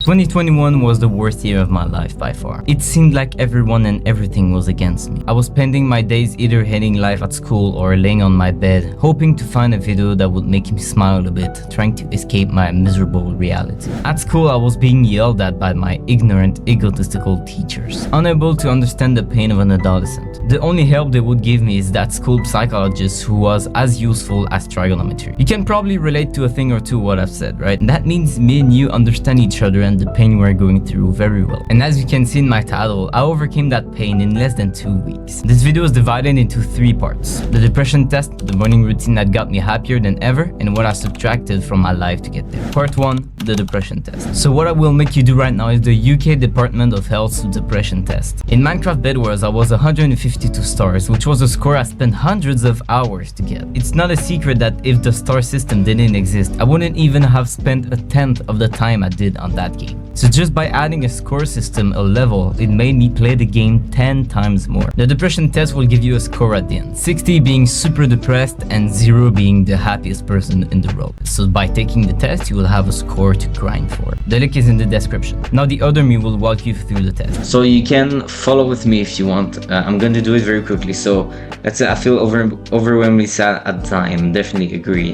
2021 was the worst year of my life by far. It seemed like everyone and everything was against me. I was spending my days either hating life at school or laying on my bed, hoping to find a video that would make me smile a bit, trying to escape my miserable reality. At school, I was being yelled at by my ignorant, egotistical teachers, unable to understand the pain of an adolescent. The only help they would give me is that school psychologist who was as useful as trigonometry. You can probably relate to a thing or two what I've said, right? That means me and you understand each other and the pain we're going through very well. And as you can see in my title, I overcame that pain in less than 2 weeks. This video is divided into 3 parts: the depression test, the morning routine that got me happier than ever, and what I subtracted from my life to get there. Part 1, the depression test. So what I will make you do right now is the UK Department of Health's depression test. In Minecraft Bed Wars, I was 152 stars, which was a score I spent hundreds of hours to get. It's not a secret that if the star system didn't exist, I wouldn't even have spent a tenth of the time I did on that game. So just by adding a score system, a level, it made me play the game 10 times more. The depression test will give you a score at the end, 60 being super depressed and 0 being the happiest person in the world. So by taking the test, you will have a score to grind for. The link is in the description. Now the other me will walk you through the test. So you can follow with me if you want. I'm going to do it very quickly. So let's say I feel overwhelmingly sad at the time. Definitely agree.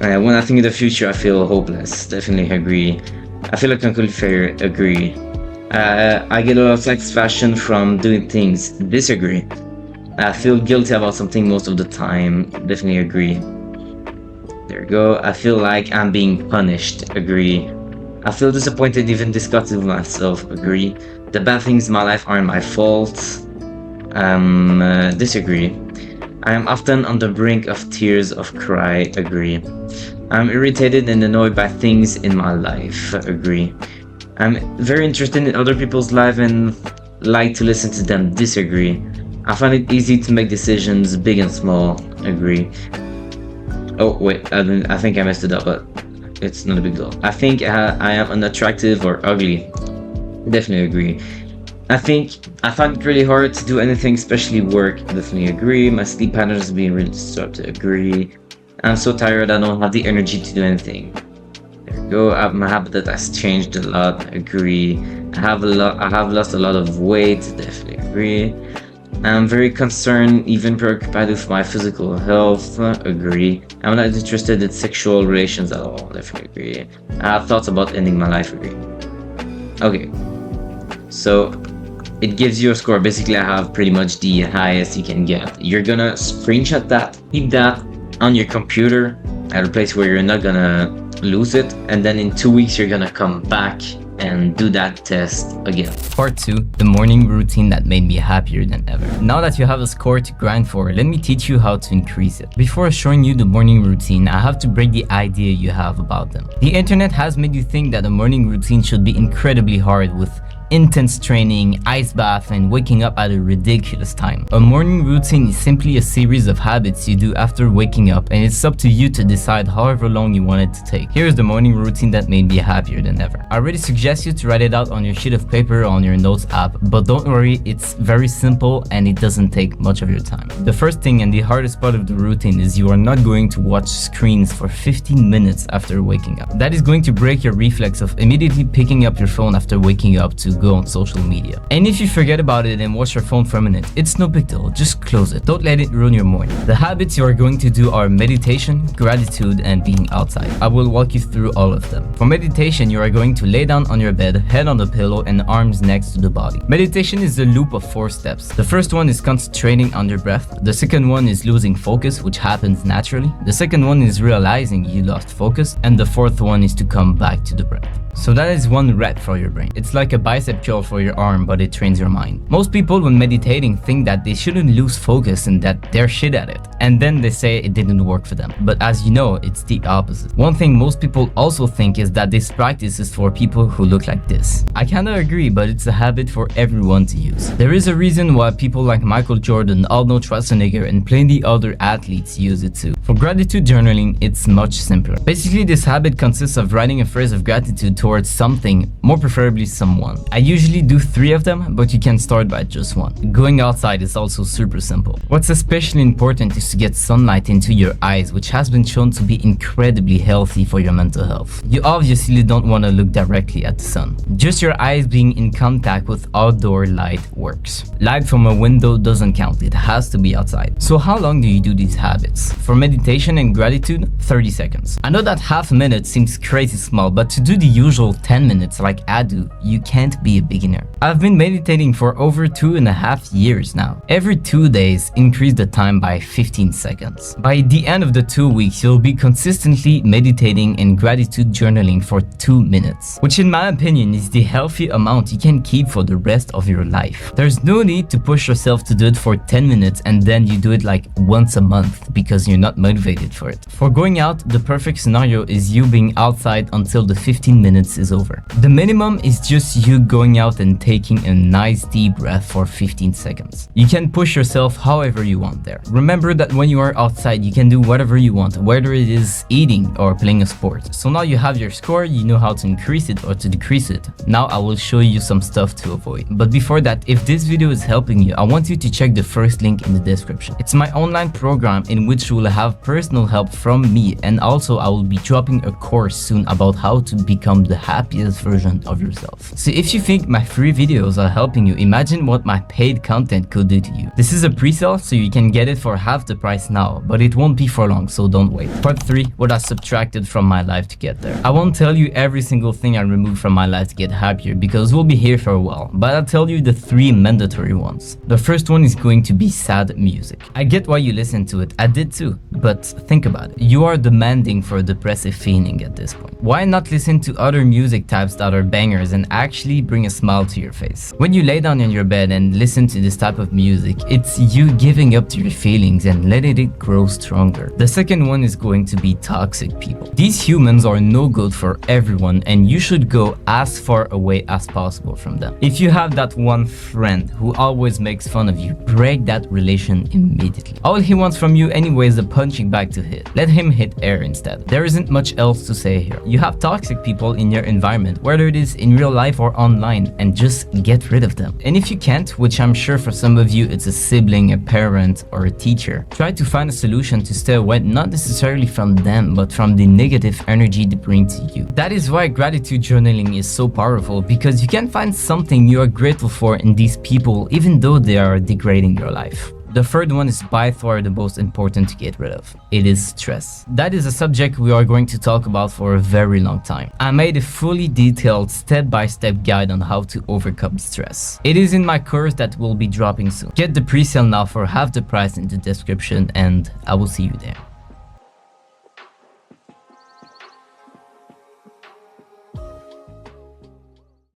When I think of the future, I feel hopeless. Definitely agree. I feel like Uncle Fair, agree. I get a lot of satisfaction from doing things, disagree. I feel guilty about something most of the time, definitely agree. There you go. I feel like I'm being punished, agree. I feel disappointed, even disgusted with myself, agree. The bad things in my life aren't my fault, disagree. I am often on the brink of tears of cry, agree. I'm irritated and annoyed by things in my life, agree. I'm very interested in other people's life and like to listen to them, disagree. I find it easy to make decisions, big and small, agree. Oh wait, I think I messed it up, but it's not a big deal. I think I am unattractive or ugly, definitely agree. I find it really hard to do anything, especially work, definitely agree. My sleep patterns are being really disrupted, agree. I'm so tired I don't have the energy to do anything. There you go. My habitat has changed a lot, agree. I have lost a lot of weight, definitely agree. I'm very concerned, even preoccupied with my physical health, agree. I'm not interested in sexual relations at all, definitely agree. I have thoughts about ending my life, agree. Okay, so it gives you a score. Basically, I have pretty much the highest you can get. You're gonna screenshot that, keep that on your computer at a place where you're not gonna lose it, and then in 2 weeks you're gonna come back and do that test again. Part 2, the morning routine that made me happier than ever. Now that you have a score to grind for, let me teach you how to increase it. Before showing you the morning routine, I have to break the idea you have about them. The internet has made you think that a morning routine should be incredibly hard with intense training, ice bath, and waking up at a ridiculous time. A morning routine is simply a series of habits you do after waking up, and it's up to you to decide however long you want it to take. Here's the morning routine that made me happier than ever. I really suggest you to write it out on your sheet of paper or on your notes app, but don't worry, it's very simple and it doesn't take much of your time. The first thing and the hardest part of the routine is you are not going to watch screens for 15 minutes after waking up. That is going to break your reflex of immediately picking up your phone after waking up to go on social media. And if you forget about it and watch your phone for a minute, it's no big deal, just close it. Don't let it ruin your morning. The habits you are going to do are meditation, gratitude, and being outside. I will walk you through all of them. For meditation, you are going to lay down on your bed, head on the pillow, and arms next to the body. Meditation is a loop of 4 steps. The first one is concentrating on your breath. The second one is losing focus, which happens naturally. The second one is realizing you lost focus. And the fourth one is to come back to the breath. So that is 1 rep for your brain. It's like a bicep curl for your arm, but it trains your mind. Most people when meditating think that they shouldn't lose focus and that they're shit at it. And then they say it didn't work for them. But as you know, it's the opposite. One thing most people also think is that this practice is for people who look like this. I kinda agree, but it's a habit for everyone to use. There is a reason why people like Michael Jordan, Arnold Schwarzenegger, and plenty other athletes use it too. For gratitude journaling, it's much simpler. Basically, this habit consists of writing a phrase of gratitude towards something, more preferably someone. I usually do 3 of them, but you can start by just 1. Going outside is also super simple. What's especially important is to get sunlight into your eyes, which has been shown to be incredibly healthy for your mental health. You obviously don't want to look directly at the sun. Just your eyes being in contact with outdoor light works. Light from a window doesn't count, it has to be outside. So how long do you do these habits? For meditation and gratitude, 30 seconds. I know that half a minute seems crazy small, but to do the usual 10 minutes like I do, you can't be a beginner. I've been meditating for over 2.5 years now. Every 2 days, increase the time by 15 seconds. By the end of the 2 weeks, you'll be consistently meditating and gratitude journaling for 2 minutes, which in my opinion is the healthy amount you can keep for the rest of your life. There's no need to push yourself to do it for 10 minutes and then you do it like once a month because you're not motivated for it. For going out, the perfect scenario is you being outside until the 15 minutes is over. The minimum is just you going out and taking a nice deep breath for 15 seconds. You can push yourself however you want there. Remember that when you are outside, you can do whatever you want, whether it is eating or playing a sport. So now you have your score, you know how to increase it or to decrease it. Now I will show you some stuff to avoid. But before that, if this video is helping you, I want you to check the first link in the description. It's my online program in which you will have personal help from me, and also I will be dropping a course soon about how to become the happiest version of yourself. So if you think my free videos are helping you, imagine what my paid content could do to you. This is a pre-sale, so you can get it for half the price now, but it won't be for long, so don't wait. Part 3, what I subtracted from my life to get there. I won't tell you every single thing I removed from my life to get happier because we'll be here for a while, but I'll tell you the 3 mandatory ones. The first one is going to be sad music. I get why you listen to it, I did too, but think about it. You are demanding for a depressive feeling at this point. Why not listen to other music types that are bangers and actually bring a smile to your face? When you lay down in your bed and listen to this type of music, it's you giving up to your feelings and letting it grow stronger. The second one is going to be toxic people. These humans are no good for everyone and you should go as far away as possible from them. If you have that one friend who always makes fun of you, break that relation immediately. All he wants from you anyway is a punching bag to hit. Let him hit air instead. There isn't much else to say here. You have toxic people in your environment, whether it is in real life or online, and just get rid of them. And if you can't, which I'm sure for some of you it's a sibling, a parent, or a teacher, try to find a solution to stay away, not necessarily from them, but from the negative energy they bring to you. That is why gratitude journaling is so powerful, because you can find something you are grateful for in these people, even though they are degrading your life. The third one is by far the most important to get rid of. It is stress. That is a subject we are going to talk about for a very long time. I made a fully detailed step-by-step guide on how to overcome stress. It is in my course that will be dropping soon. Get the pre-sale now for half the price in the description and I will see you there.